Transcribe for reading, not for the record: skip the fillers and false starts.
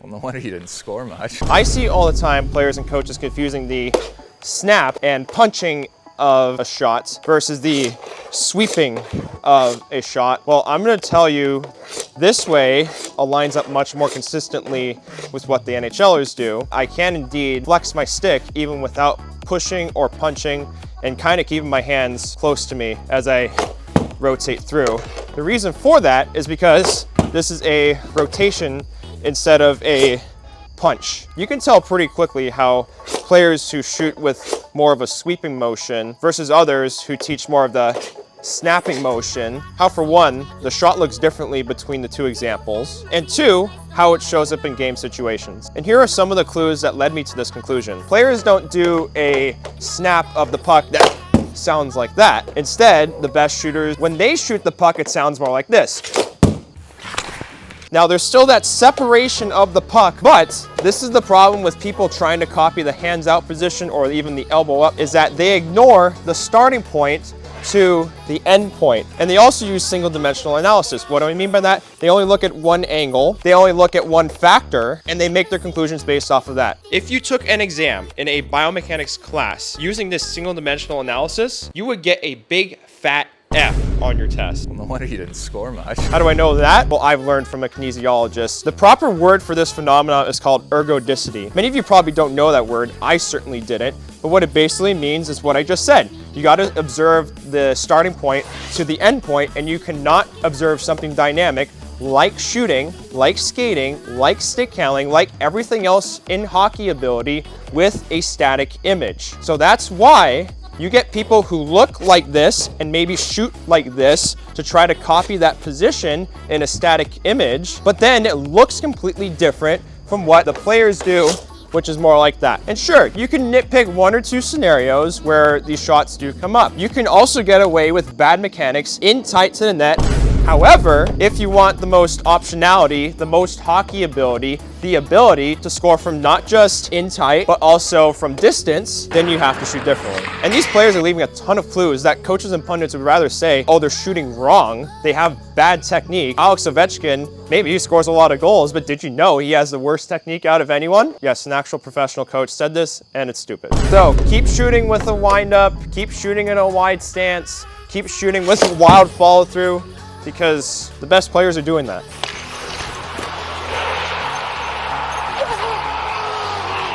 Well, no wonder you didn't score much. I see all the time players and coaches confusing the snap and punching of a shot versus the sweeping of a shot. Well, I'm going to tell you this way aligns up much more consistently with what the NHLers do. I can indeed flex my stick even without pushing or punching and kind of keeping my hands close to me as I rotate through. The reason for that is because this is a rotation instead of a punch. You can tell pretty quickly how players who shoot with more of a sweeping motion versus others who teach more of the snapping motion, how for one, the shot looks differently between the two examples, and two, how it shows up in game situations. And here are some of the clues that led me to this conclusion. Players don't do a snap of the puck that sounds like that. Instead, the best shooters, when they shoot the puck, it sounds more like this. Now there's still that separation of the puck, but this is the problem with people trying to copy the hands out position or even the elbow up, is that they ignore the starting point to the end point. And they also use single dimensional analysis. What do I mean by that? They only look at one angle, they only look at one factor, and they make their conclusions based off of that. If you took an exam in a biomechanics class using this single dimensional analysis, you would get a big fat F on your test. Well, no wonder you didn't score much. How do I know that? Well, I've learned from a kinesiologist. The proper word for this phenomenon is called ergodicity. Many of you probably don't know that word. I certainly didn't. But what it basically means is what I just said. You got to observe the starting point to the end point, and you cannot observe something dynamic like shooting, like skating, like stick handling, like everything else in hockey ability with a static image. So that's why you get people who look like this and maybe shoot like this to try to copy that position in a static image, but then it looks completely different from what the players do, which is more like that. And sure, you can nitpick one or two scenarios where these shots do come up. You can also get away with bad mechanics in tight to the net. However, if you want the most optionality, the most hockey ability, the ability to score from not just in tight, but also from distance, then you have to shoot differently. And these players are leaving a ton of clues that coaches and pundits would rather say, oh, they're shooting wrong, they have bad technique. Alex Ovechkin, maybe he scores a lot of goals, but did you know he has the worst technique out of anyone? Yes, an actual professional coach said this, and it's stupid. So keep shooting with a wind-up, keep shooting in a wide stance, keep shooting with a wild follow-through, because the best players are doing that.